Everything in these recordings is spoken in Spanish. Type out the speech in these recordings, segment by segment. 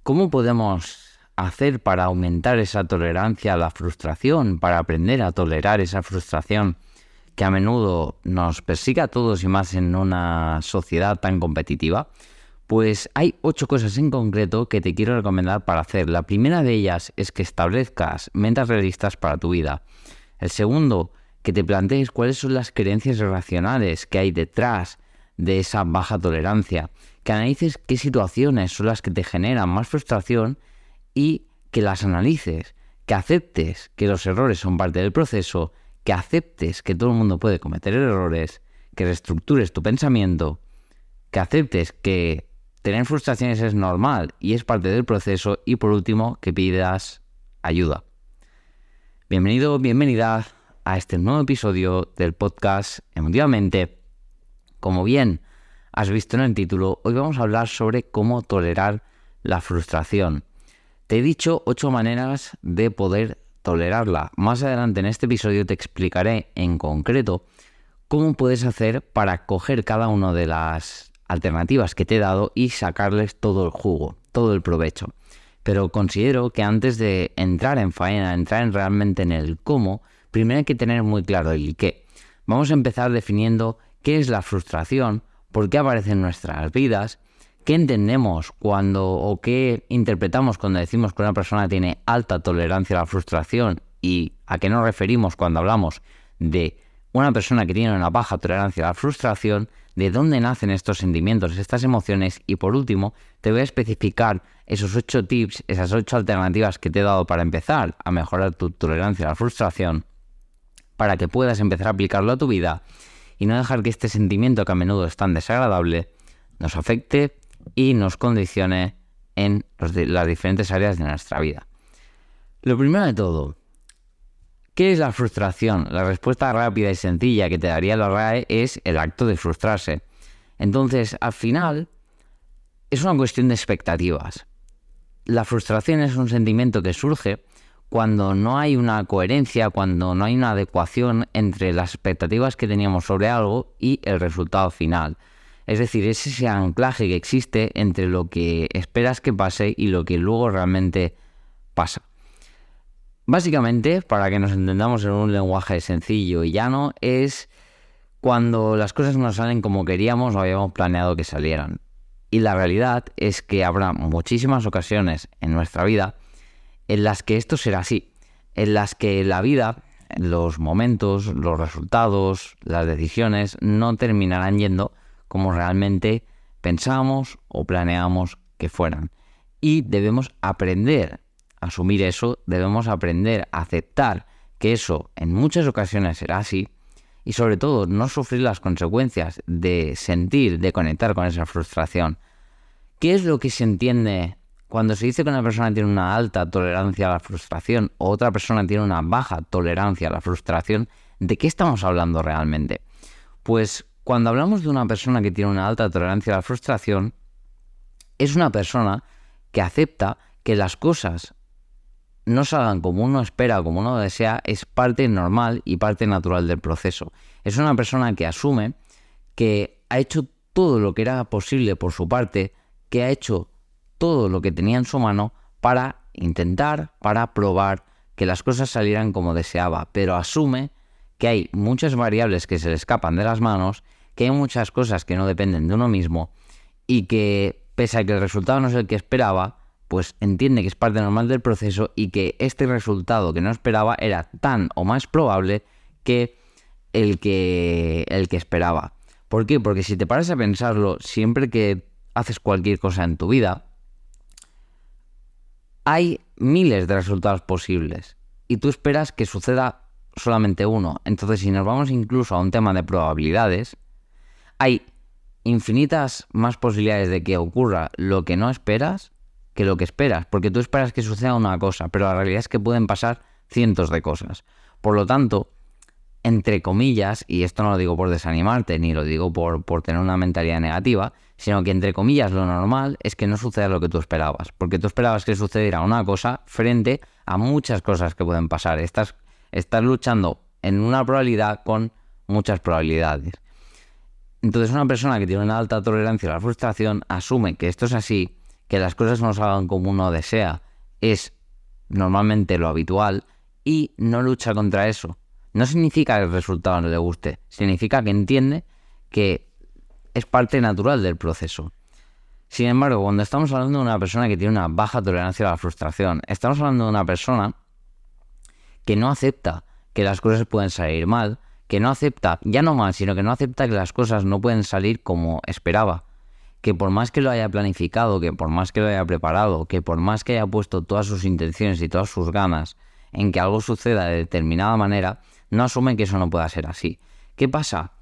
¿Cómo podemos hacer para aumentar esa tolerancia a la frustración, para aprender a tolerar esa frustración que a menudo nos persigue a todos y más en una sociedad tan competitiva? Pues hay 8 cosas en concreto que te quiero recomendar para hacer. La primera de ellas es que establezcas metas realistas para tu vida. El segundo, que te plantees cuáles son las creencias irracionales que hay detrás de esa baja tolerancia, que analices qué situaciones son las que te generan más frustración y que las analices, que aceptes que los errores son parte del proceso, que aceptes que todo el mundo puede cometer errores, que reestructures tu pensamiento, que aceptes que tener frustraciones es normal y es parte del proceso y por último que pidas ayuda. Bienvenido, bienvenida a este nuevo episodio del podcast Emotivamente. Como bien has visto en el título, hoy vamos a hablar sobre cómo tolerar la frustración. Te he dicho 8 maneras de poder tolerarla. Más adelante en este episodio te explicaré en concreto cómo puedes hacer para coger cada una de las alternativas que te he dado y sacarles todo el jugo, todo el provecho. Pero considero que antes de entrar en faena, entrar realmente en el cómo, primero hay que tener muy claro el qué. Vamos a empezar definiendo qué es la frustración, por qué aparece en nuestras vidas, qué entendemos cuando o qué interpretamos cuando decimos que una persona tiene alta tolerancia a la frustración y a qué nos referimos cuando hablamos de una persona que tiene una baja tolerancia a la frustración, de dónde nacen estos sentimientos, estas emociones y por último te voy a especificar esos 8 tips, esas 8 alternativas que te he dado para empezar a mejorar tu tolerancia a la frustración para que puedas empezar a aplicarlo a tu vida y no dejar que este sentimiento que a menudo es tan desagradable nos afecte y nos condicione en las diferentes áreas de nuestra vida. Lo primero de todo, ¿qué es la frustración? La respuesta rápida y sencilla que te daría la RAE es el acto de frustrarse. Entonces, al final, es una cuestión de expectativas. La frustración es un sentimiento que surge cuando no hay una coherencia, cuando no hay una adecuación entre las expectativas que teníamos sobre algo y el resultado final. Es decir, es ese anclaje que existe entre lo que esperas que pase y lo que luego realmente pasa. Básicamente, para que nos entendamos en un lenguaje sencillo y llano, es cuando las cosas no salen como queríamos o habíamos planeado que salieran. Y la realidad es que habrá muchísimas ocasiones en nuestra vida en las que esto será así, en las que la vida, los momentos, los resultados, las decisiones no terminarán yendo como realmente pensábamos o planeábamos que fueran. Y debemos aprender a asumir eso, debemos aprender a aceptar que eso en muchas ocasiones será así y sobre todo no sufrir las consecuencias de sentir, de conectar con esa frustración. ¿Qué es lo que se entiende cuando se dice que una persona tiene una alta tolerancia a la frustración o otra persona tiene una baja tolerancia a la frustración? ¿De qué estamos hablando realmente? Pues cuando hablamos de una persona que tiene una alta tolerancia a la frustración, es una persona que acepta que las cosas no salgan como uno espera o como uno desea, es parte normal y parte natural del proceso. Es una persona que asume que ha hecho todo lo que era posible por su parte, que ha hecho todo lo que tenía en su mano para intentar, para probar que las cosas salieran como deseaba, pero asume que hay muchas variables que se le escapan de las manos, que hay muchas cosas que no dependen de uno mismo y que, pese a que el resultado no es el que esperaba, pues entiende que es parte normal del proceso y que este resultado que no esperaba era tan o más probable que el que esperaba. ¿Por qué? Porque si te paras a pensarlo, siempre que haces cualquier cosa en tu vida, hay miles de resultados posibles y tú esperas que suceda solamente uno. Entonces, si nos vamos incluso a un tema de probabilidades, hay infinitas más posibilidades de que ocurra lo que no esperas que lo que esperas, porque tú esperas que suceda una cosa, pero la realidad es que pueden pasar cientos de cosas. Por lo tanto, entre comillas, y esto no lo digo por desanimarte, ni lo digo por tener una mentalidad negativa, sino que entre comillas lo normal es que no suceda lo que tú esperabas, porque tú esperabas que sucediera una cosa frente a muchas cosas que pueden pasar. Estás luchando en una probabilidad con muchas probabilidades. Entonces una persona que tiene una alta tolerancia a la frustración asume que esto es así, que las cosas no salgan como uno desea es normalmente lo habitual y no lucha contra eso. No significa que el resultado no le guste, significa que entiende que es parte natural del proceso. Sin embargo, cuando estamos hablando de una persona que tiene una baja tolerancia a la frustración, estamos hablando de una persona que no acepta que las cosas pueden salir mal, que no acepta, ya no mal, sino que no acepta que las cosas no pueden salir como esperaba, que por más que lo haya planificado, que por más que lo haya preparado, que por más que haya puesto todas sus intenciones y todas sus ganas en que algo suceda de determinada manera, no asume que eso no pueda ser así. ¿Qué pasa?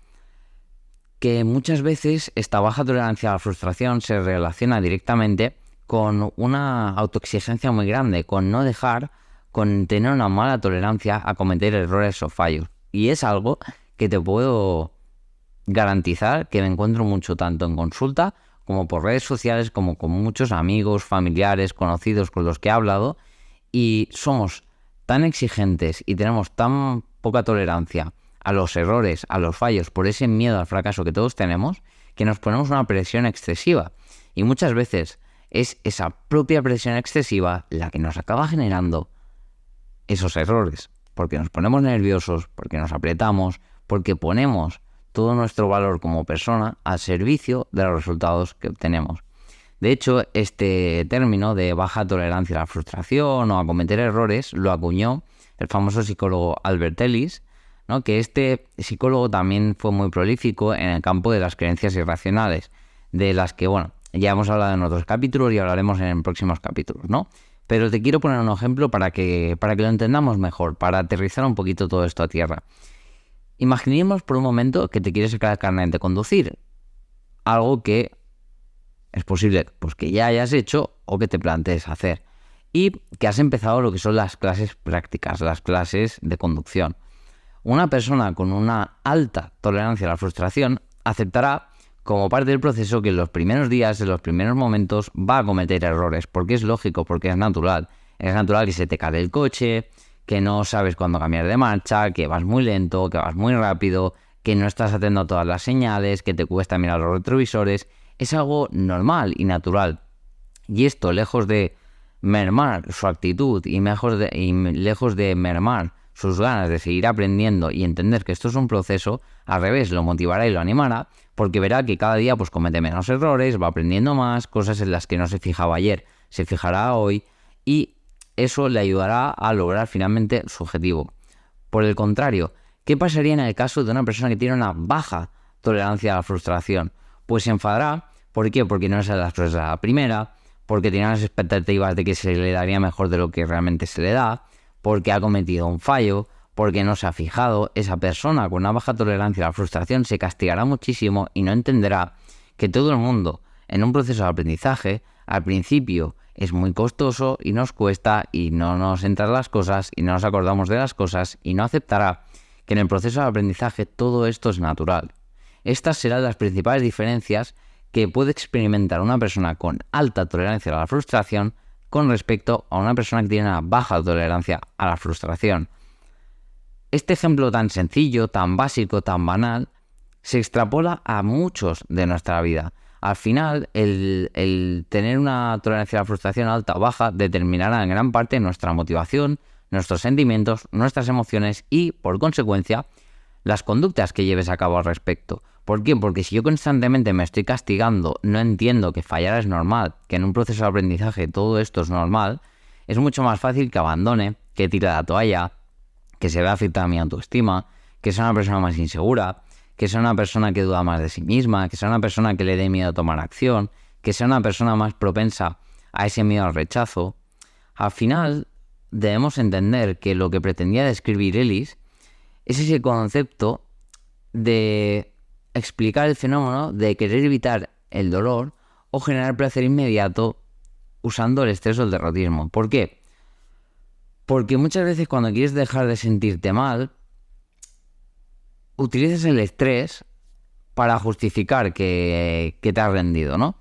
Que muchas veces esta baja tolerancia a la frustración se relaciona directamente con una autoexigencia muy grande, con tener una mala tolerancia a cometer errores o fallos. Y es algo que te puedo garantizar que me encuentro mucho tanto en consulta como por redes sociales, como con muchos amigos, familiares, conocidos con los que he hablado, y somos tan exigentes y tenemos tan poca tolerancia a los errores, a los fallos, por ese miedo al fracaso que todos tenemos, que nos ponemos una presión excesiva. Y muchas veces es esa propia presión excesiva la que nos acaba generando esos errores, porque nos ponemos nerviosos, porque nos apretamos, porque ponemos todo nuestro valor como persona al servicio de los resultados que obtenemos. De hecho, este término de baja tolerancia a la frustración o a cometer errores lo acuñó el famoso psicólogo Albert Ellis, ¿no? Que este psicólogo también fue muy prolífico en el campo de las creencias irracionales, de las que, bueno, ya hemos hablado en otros capítulos y hablaremos en próximos capítulos, ¿no? Pero te quiero poner un ejemplo para que lo entendamos mejor, para aterrizar un poquito todo esto a tierra. Imaginemos por un momento que te quieres sacar el carnet de conducir, algo que es posible pues que ya hayas hecho o que te plantees hacer, y que has empezado lo que son las clases prácticas, las clases de conducción. Una persona con una alta tolerancia a la frustración aceptará como parte del proceso que en los primeros días, en los primeros momentos, va a cometer errores, porque es lógico, porque es natural. Es natural que se te cale el coche, que no sabes cuándo cambiar de marcha, que vas muy lento, que vas muy rápido, que no estás atento a todas las señales, que te cuesta mirar los retrovisores. Es algo normal y natural. Y esto, lejos de mermar su actitud y lejos de mermar sus ganas de seguir aprendiendo y entender que esto es un proceso, al revés, lo motivará y lo animará, porque verá que cada día pues comete menos errores, va aprendiendo más, cosas en las que no se fijaba ayer, se fijará hoy, y eso le ayudará a lograr finalmente su objetivo. Por el contrario, ¿qué pasaría en el caso de una persona que tiene una baja tolerancia a la frustración? Pues se enfadará. ¿Por qué? Porque no salen las cosas a la primera, porque tiene las expectativas de que se le daría mejor de lo que realmente se le da, porque ha cometido un fallo, porque no se ha fijado. Esa persona con una baja tolerancia a la frustración se castigará muchísimo y no entenderá que todo el mundo en un proceso de aprendizaje al principio es muy costoso y nos cuesta y no nos entran las cosas y no nos acordamos de las cosas, y no aceptará que en el proceso de aprendizaje todo esto es natural. Estas serán las principales diferencias que puede experimentar una persona con alta tolerancia a la frustración con respecto a una persona que tiene una baja tolerancia a la frustración. Este ejemplo tan sencillo, tan básico, tan banal, se extrapola a muchos de nuestra vida. Al final, el tener una tolerancia a la frustración alta o baja determinará en gran parte nuestra motivación, nuestros sentimientos, nuestras emociones y, por consecuencia, las conductas que lleves a cabo al respecto. ¿Por qué? Porque si yo constantemente me estoy castigando, no entiendo que fallar es normal, que en un proceso de aprendizaje todo esto es normal, es mucho más fácil que abandone, que tire la toalla, que se vea afectada a mi autoestima, que sea una persona más insegura, que sea una persona que duda más de sí misma, que sea una persona que le dé miedo a tomar acción, que sea una persona más propensa a ese miedo al rechazo. Al final, debemos entender que lo que pretendía describir Ellis es ese concepto de explicar el fenómeno de querer evitar el dolor o generar placer inmediato usando el estrés o el derrotismo. ¿Por qué? Porque muchas veces cuando quieres dejar de sentirte mal, utilizas el estrés para justificar que te has rendido, ¿no?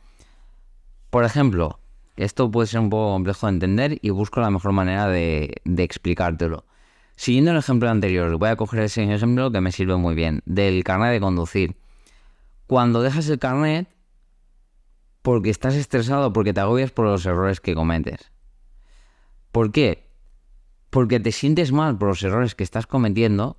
Por ejemplo, esto puede ser un poco complejo de entender y busco la mejor manera de explicártelo. Siguiendo el ejemplo anterior, voy a coger ese ejemplo que me sirve muy bien, del carnet de conducir. Cuando dejas el carnet, porque estás estresado, porque te agobias por los errores que cometes. ¿Por qué? Porque te sientes mal por los errores que estás cometiendo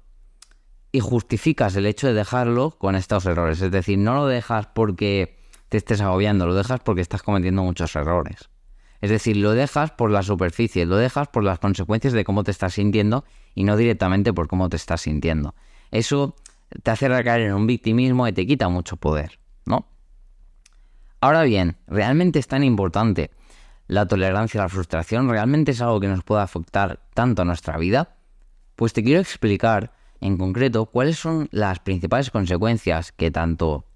y justificas el hecho de dejarlo con estos errores. Es decir, no lo dejas porque te estés agobiando, lo dejas porque estás cometiendo muchos errores. Es decir, lo dejas por la superficie, lo dejas por las consecuencias de cómo te estás sintiendo y no directamente por cómo te estás sintiendo. Eso te hace recaer en un victimismo y te quita mucho poder, ¿no? Ahora bien, ¿realmente es tan importante la tolerancia a la frustración? ¿Realmente es algo que nos puede afectar tanto a nuestra vida? Pues te quiero explicar en concreto cuáles son las principales consecuencias que tanto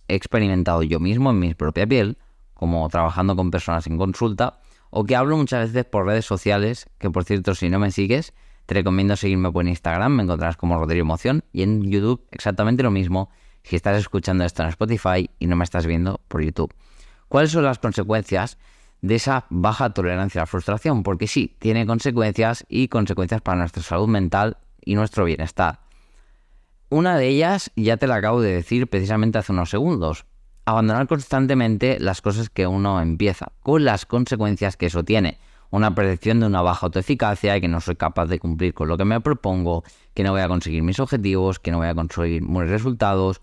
he experimentado yo mismo en mi propia piel, como trabajando con personas en consulta, o que hablo muchas veces por redes sociales, que por cierto, si no me sigues, te recomiendo seguirme por Instagram, me encontrarás como Rodrigo Emoción, y en YouTube exactamente lo mismo si estás escuchando esto en Spotify y no me estás viendo por YouTube. ¿Cuáles son las consecuencias de esa baja tolerancia a la frustración? Porque sí, tiene consecuencias y consecuencias para nuestra salud mental y nuestro bienestar. Una de ellas ya te la acabo de decir precisamente hace unos segundos. Abandonar constantemente las cosas que uno empieza, con las consecuencias que eso tiene. Una percepción de una baja autoeficacia, que no soy capaz de cumplir con lo que me propongo, que no voy a conseguir mis objetivos, que no voy a conseguir buenos resultados,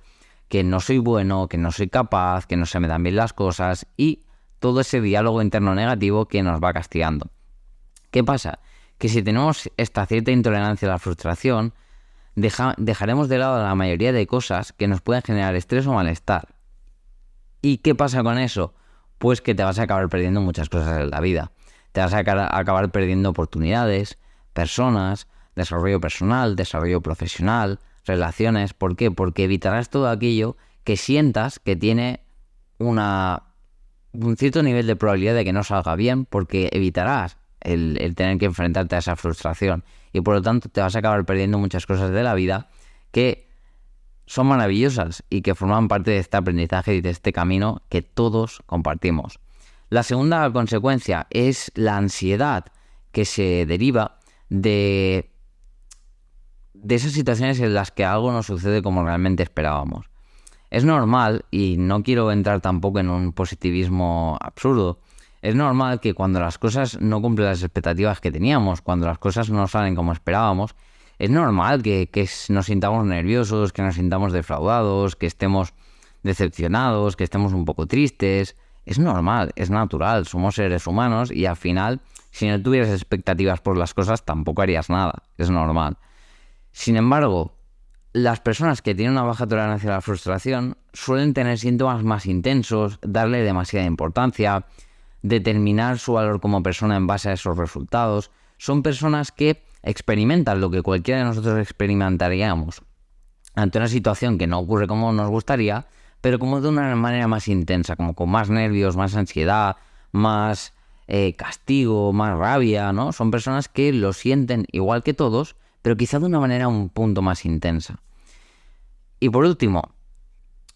que no soy bueno, que no soy capaz, que no se me dan bien las cosas y todo ese diálogo interno negativo que nos va castigando. ¿Qué pasa? Que si tenemos esta cierta intolerancia a la frustración, dejaremos de lado la mayoría de cosas que nos pueden generar estrés o malestar. ¿Y qué pasa con eso? Pues que te vas a acabar perdiendo muchas cosas en la vida. Te vas a acabar perdiendo oportunidades, personas, desarrollo personal, desarrollo profesional, relaciones. ¿Por qué? Porque evitarás todo aquello que sientas que tiene un cierto nivel de probabilidad de que no salga bien, porque evitarás el tener que enfrentarte a esa frustración. Y por lo tanto te vas a acabar perdiendo muchas cosas de la vida que son maravillosas y que forman parte de este aprendizaje y de este camino que todos compartimos. La segunda consecuencia es la ansiedad que se deriva de esas situaciones en las que algo no sucede como realmente esperábamos. Es normal, y no quiero entrar tampoco en un positivismo absurdo, es normal que cuando las cosas no cumplen las expectativas que teníamos, cuando las cosas no salen como esperábamos, es normal que nos sintamos nerviosos, que nos sintamos defraudados, que estemos decepcionados, que estemos un poco tristes. Es normal, es natural, somos seres humanos y al final, si no tuvieras expectativas por las cosas, tampoco harías nada, es normal. Sin embargo, las personas que tienen una baja tolerancia a la frustración suelen tener síntomas más intensos, darle demasiada importancia, determinar su valor como persona en base a esos resultados. Son personas que experimentan lo que cualquiera de nosotros experimentaríamos ante una situación que no ocurre como nos gustaría, pero como de una manera más intensa, como con más nervios, más ansiedad, más castigo, más rabia, ¿no? Son personas que lo sienten igual que todos, pero quizá de una manera un punto más intensa. Y por último,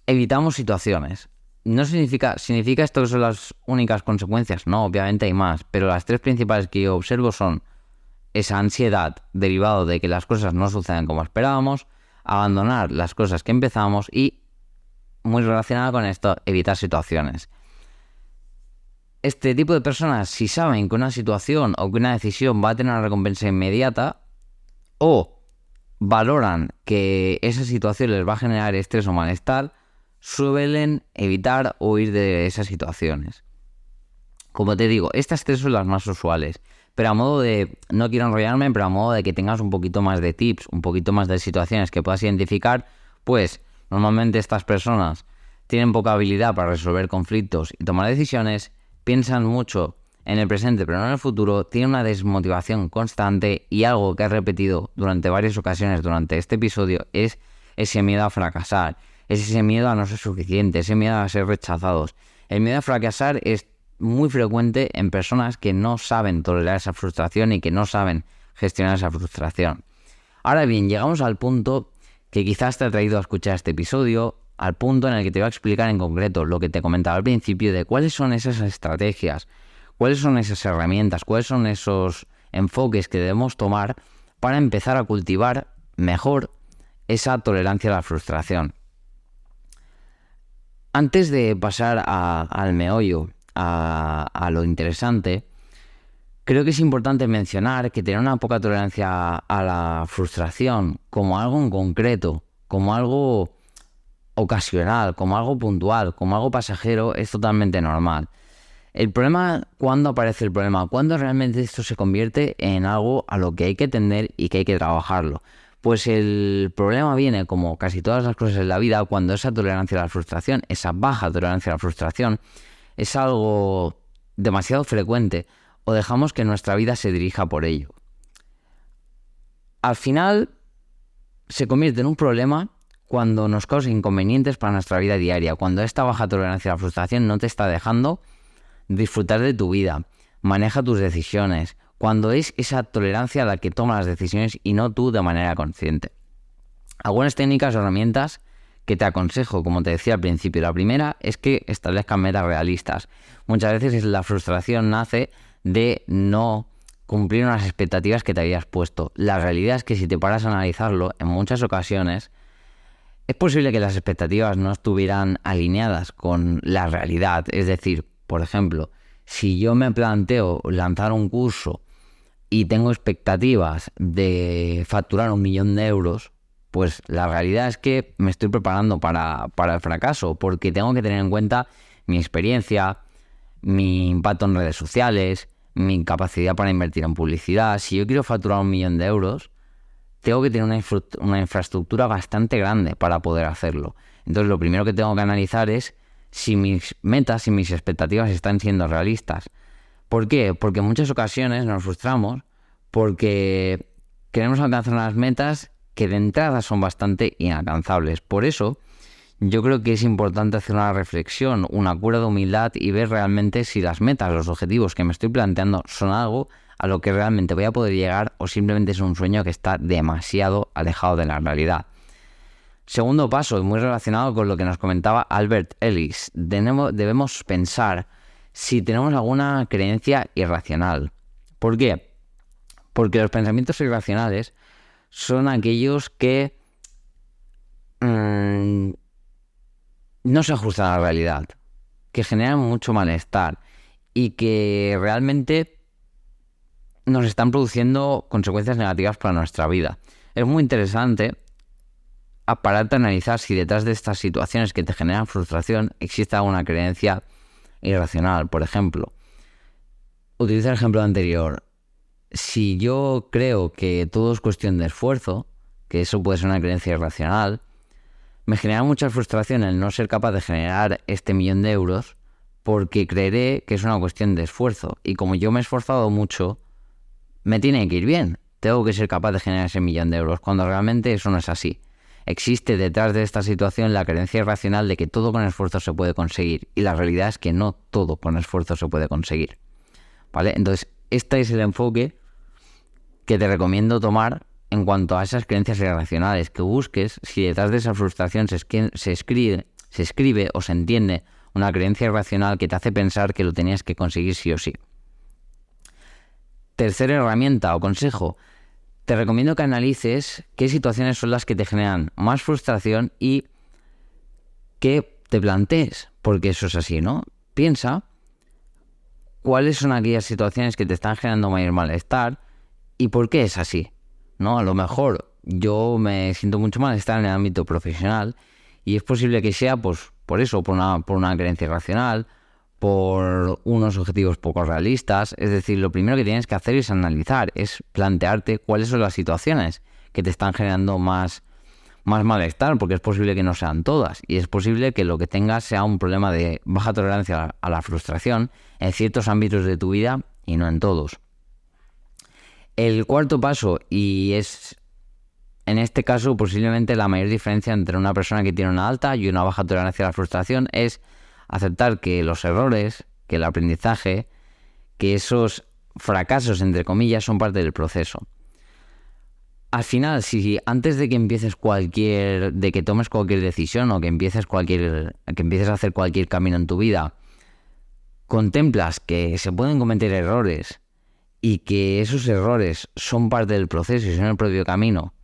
evitamos situaciones. No significa esto que son las únicas consecuencias, no, obviamente hay más, pero las tres principales que yo observo son esa ansiedad derivada de que las cosas no suceden como esperábamos, abandonar las cosas que empezamos y, muy relacionada con esto, evitar situaciones. Este tipo de personas, si saben que una situación o que una decisión va a tener una recompensa inmediata, o valoran que esa situación les va a generar estrés o malestar, suelen evitar o huir de esas situaciones. Como te digo, estas tres son las más usuales, pero a modo de, no quiero enrollarme, pero a modo de que tengas un poquito más de tips, un poquito más de situaciones que puedas identificar, pues normalmente estas personas tienen poca habilidad para resolver conflictos y tomar decisiones, piensan mucho en el presente pero no en el futuro, tienen una desmotivación constante y algo que he repetido durante varias ocasiones durante este episodio es ese miedo a fracasar, es ese miedo a no ser suficiente, ese miedo a ser rechazados. El miedo a fracasar es muy frecuente en personas que no saben tolerar esa frustración y que no saben gestionar esa frustración. Ahora bien, llegamos al punto que quizás te ha traído a escuchar este episodio, al punto en el que te voy a explicar en concreto lo que te comentaba al principio de cuáles son esas estrategias, cuáles son esas herramientas, cuáles son esos enfoques que debemos tomar para empezar a cultivar mejor esa tolerancia a la frustración. Antes de pasar al meollo, a lo interesante, creo que es importante mencionar que tener una poca tolerancia a la frustración como algo en concreto, como algo ocasional, como algo puntual, como algo pasajero, es totalmente normal. El problema, ¿cuándo aparece el problema? ¿Cuándo realmente esto se convierte en algo a lo que hay que tender y que hay que trabajarlo? Pues el problema viene, como casi todas las cosas en la vida, cuando esa tolerancia a la frustración, esa baja tolerancia a la frustración, es algo demasiado frecuente o dejamos que nuestra vida se dirija por ello. Al final, se convierte en un problema cuando nos causa inconvenientes para nuestra vida diaria, cuando esta baja tolerancia a la frustración no te está dejando disfrutar de tu vida, maneja tus decisiones, cuando es esa tolerancia la que toma las decisiones y no tú de manera consciente. Algunas técnicas o herramientas que te aconsejo, como te decía al principio. La primera es que establezcas metas realistas. Muchas veces la frustración nace de no cumplir unas expectativas que te habías puesto. La realidad es que si te paras a analizarlo, en muchas ocasiones es posible que las expectativas no estuvieran alineadas con la realidad. Es decir, por ejemplo, si yo me planteo lanzar un curso y tengo expectativas de facturar 1.000.000 de euros, pues la realidad es que me estoy preparando para el fracaso, porque tengo que tener en cuenta mi experiencia, mi impacto en redes sociales, mi capacidad para invertir en publicidad. Si yo quiero facturar 1.000.000 de euros, tengo que tener una infraestructura bastante grande para poder hacerlo. Entonces lo primero que tengo que analizar es si mis metas y mis expectativas están siendo realistas. ¿Por qué? Porque en muchas ocasiones nos frustramos porque queremos alcanzar unas metas que de entrada son bastante inalcanzables. Por eso, yo creo que es importante hacer una reflexión, una cura de humildad y ver realmente si las metas, los objetivos que me estoy planteando son algo a lo que realmente voy a poder llegar o simplemente es un sueño que está demasiado alejado de la realidad. Segundo paso, y muy relacionado con lo que nos comentaba Albert Ellis, debemos pensar si tenemos alguna creencia irracional. ¿Por qué? Porque los pensamientos irracionales son aquellos que no se ajustan a la realidad, que generan mucho malestar y que realmente nos están produciendo consecuencias negativas para nuestra vida. Es muy interesante pararte a analizar si detrás de estas situaciones que te generan frustración existe alguna creencia irracional. Por ejemplo, utiliza el ejemplo anterior. Si yo creo que todo es cuestión de esfuerzo, que eso puede ser una creencia irracional, me genera mucha frustración el no ser capaz de generar este 1.000.000 de euros porque creeré que es una cuestión de esfuerzo. Y como yo me he esforzado mucho, me tiene que ir bien. Tengo que ser capaz de generar ese 1.000.000 de euros, cuando realmente eso no es así. Existe detrás de esta situación la creencia irracional de que todo con esfuerzo se puede conseguir. Y la realidad es que no todo con esfuerzo se puede conseguir. ¿Vale? Entonces, este es el enfoque que te recomiendo tomar en cuanto a esas creencias irracionales, que busques si detrás de esa frustración se escribe o se entiende una creencia irracional que te hace pensar que lo tenías que conseguir sí o sí. Tercera herramienta o consejo, te recomiendo que analices qué situaciones son las que te generan más frustración y que te plantees, porque eso es así, ¿no? Piensa cuáles son aquellas situaciones que te están generando mayor malestar y por qué es así, ¿no? A lo mejor yo me siento mucho malestar en el ámbito profesional y es posible que sea pues por eso, por una creencia irracional, por unos objetivos poco realistas. Es decir, lo primero que tienes que hacer es analizar, es plantearte cuáles son las situaciones que te están generando más malestar, porque es posible que no sean todas y es posible que lo que tengas sea un problema de baja tolerancia a la frustración en ciertos ámbitos de tu vida y no en todos. El cuarto paso, y es en este caso posiblemente la mayor diferencia entre una persona que tiene una alta y una baja tolerancia a la frustración, es aceptar que los errores, que el aprendizaje, que esos fracasos, entre comillas, son parte del proceso. Al final, si antes de que de que tomes cualquier decisión o que empieces a hacer cualquier camino en tu vida, contemplas que se pueden cometer errores y que esos errores son parte del proceso y son el propio camino,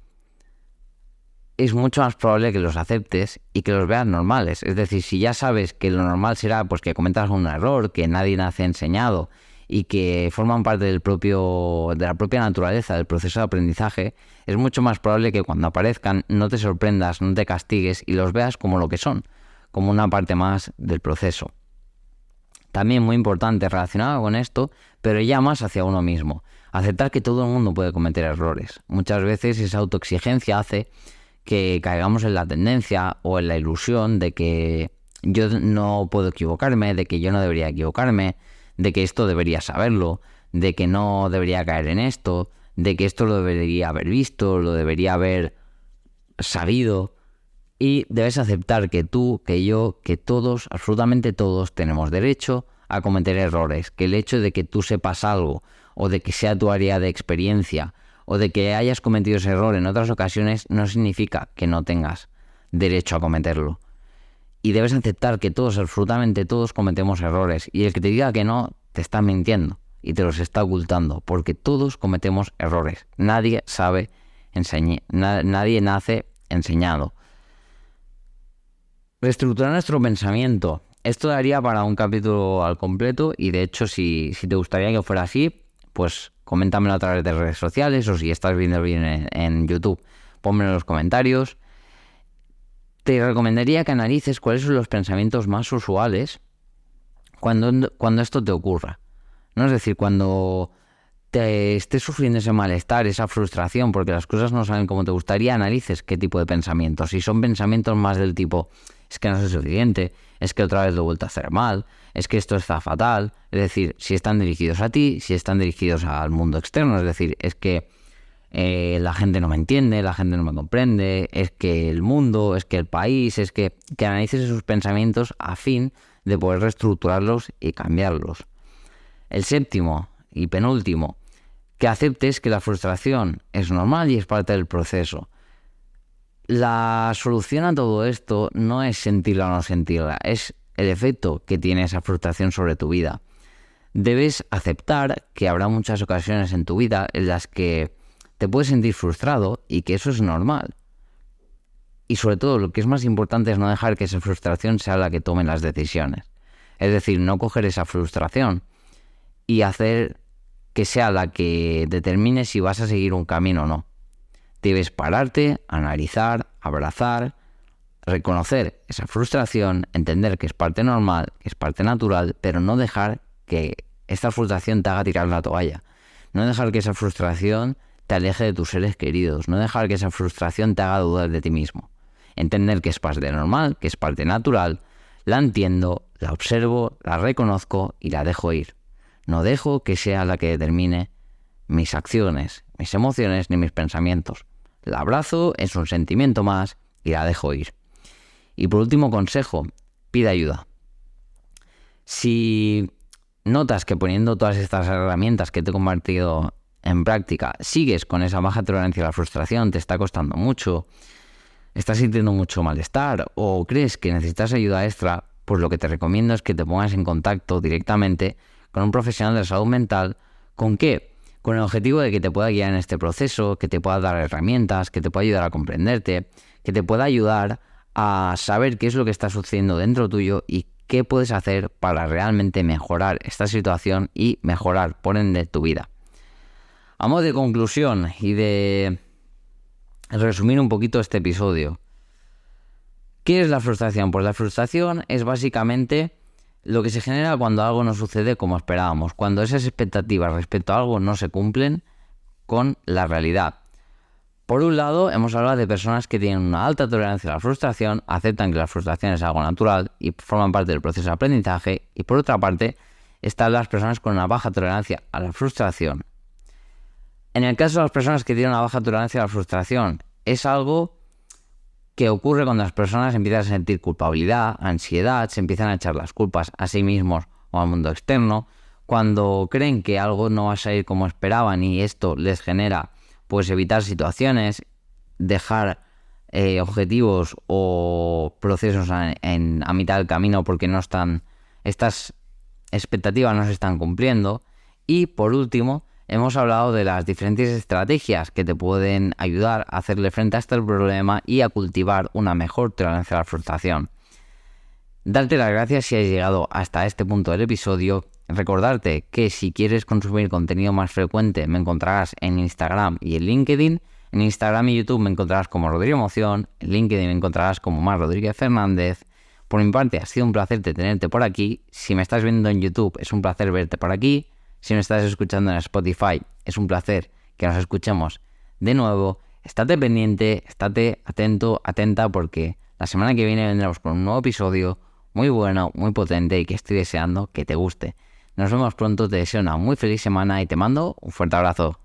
es mucho más probable que los aceptes y que los veas normales. Es decir, si ya sabes que lo normal será pues que cometas un error, que nadie nace enseñado y que forman parte de la propia naturaleza del proceso de aprendizaje, es mucho más probable que cuando aparezcan no te sorprendas, no te castigues y los veas como lo que son, como una parte más del proceso. También muy importante relacionado con esto, pero ya más hacia uno mismo. Aceptar que todo el mundo puede cometer errores. Muchas veces esa autoexigencia hace que caigamos en la tendencia o en la ilusión de que yo no puedo equivocarme, de que yo no debería equivocarme, de que esto debería saberlo, de que no debería caer en esto, de que esto lo debería haber visto, lo debería haber sabido. Y debes aceptar que tú, que yo, que todos, absolutamente todos, tenemos derecho a cometer errores. Que el hecho de que tú sepas algo, o de que sea tu área de experiencia, o de que hayas cometido ese error en otras ocasiones, no significa que no tengas derecho a cometerlo. Y debes aceptar que todos, absolutamente todos, cometemos errores. Y el que te diga que no, te está mintiendo y te los está ocultando, porque todos cometemos errores. Nadie nadie nace enseñado. Reestructurar nuestro pensamiento. Esto daría para un capítulo al completo y de hecho si te gustaría que fuera así, pues coméntamelo a través de redes sociales o si estás viendo bien en YouTube, pónmelo en los comentarios. Te recomendaría que analices cuáles son los pensamientos más usuales cuando esto te ocurra, ¿no? Es decir, cuando te estés sufriendo ese malestar, esa frustración, porque las cosas no salen como te gustaría, analices qué tipo de pensamientos. Si son pensamientos más del tipo, es que no soy suficiente, es que otra vez lo he vuelto a hacer mal, es que esto está fatal. Es decir, si están dirigidos a ti, si están dirigidos al mundo externo, es decir, es que la gente no me entiende, la gente no me comprende, es que el mundo, es que el país, es que analices esos pensamientos a fin de poder reestructurarlos y cambiarlos. El séptimo y penúltimo, que aceptes que la frustración es normal y es parte del proceso. La solución a todo esto no es sentirla o no sentirla, es el efecto que tiene esa frustración sobre tu vida. Debes aceptar que habrá muchas ocasiones en tu vida en las que te puedes sentir frustrado y que eso es normal. Y sobre todo, lo que es más importante es no dejar que esa frustración sea la que tome las decisiones. Es decir, no coger esa frustración y hacer que sea la que determine si vas a seguir un camino o no. Debes pararte, analizar, abrazar, reconocer esa frustración, entender que es parte normal, que es parte natural, pero no dejar que esta frustración te haga tirar la toalla. No dejar que esa frustración te aleje de tus seres queridos. No dejar que esa frustración te haga dudar de ti mismo. Entender que es parte normal, que es parte natural, la entiendo, la observo, la reconozco y la dejo ir. No dejo que sea la que determine mis acciones, mis emociones ni mis pensamientos. La abrazo, es un sentimiento más y la dejo ir. Y por último consejo, pide ayuda. Si notas que poniendo todas estas herramientas que te he compartido en práctica, sigues con esa baja tolerancia a la frustración, te está costando mucho, estás sintiendo mucho malestar o crees que necesitas ayuda extra, pues lo que te recomiendo es que te pongas en contacto directamente con un profesional de salud mental. ¿Con qué? Con el objetivo de que te pueda guiar en este proceso, que te pueda dar herramientas, que te pueda ayudar a comprenderte, que te pueda ayudar a saber qué es lo que está sucediendo dentro tuyo y qué puedes hacer para realmente mejorar esta situación y mejorar, por ende, tu vida. A modo de conclusión y de resumir un poquito este episodio, ¿qué es la frustración? Pues la frustración es básicamente lo que se genera cuando algo no sucede como esperábamos, cuando esas expectativas respecto a algo no se cumplen con la realidad. Por un lado, hemos hablado de personas que tienen una alta tolerancia a la frustración, aceptan que la frustración es algo natural y forman parte del proceso de aprendizaje, y por otra parte, están las personas con una baja tolerancia a la frustración. En el caso de las personas que tienen una baja tolerancia a la frustración, es algo que ocurre cuando las personas empiezan a sentir culpabilidad, ansiedad, se empiezan a echar las culpas a sí mismos o al mundo externo, cuando creen que algo no va a salir como esperaban y esto les genera pues evitar situaciones, dejar objetivos o procesos a mitad del camino porque estas expectativas no se están cumpliendo. Y por último, hemos hablado de las diferentes estrategias que te pueden ayudar a hacerle frente a este problema y a cultivar una mejor tolerancia a la frustración. Darte las gracias si has llegado hasta este punto del episodio. Recordarte que si quieres consumir contenido más frecuente me encontrarás en Instagram y en LinkedIn. En Instagram y YouTube me encontrarás como Rodrigo Emoción, en LinkedIn me encontrarás como Mar Rodríguez Fernández. Por mi parte ha sido un placer tenerte por aquí. Si me estás viendo en YouTube es un placer verte por aquí. Si me estás escuchando en Spotify es un placer que nos escuchemos de nuevo. Estate pendiente, estate atento, atenta, porque la semana que viene vendremos con un nuevo episodio muy bueno, muy potente y que estoy deseando que te guste. Nos vemos pronto, te deseo una muy feliz semana y te mando un fuerte abrazo.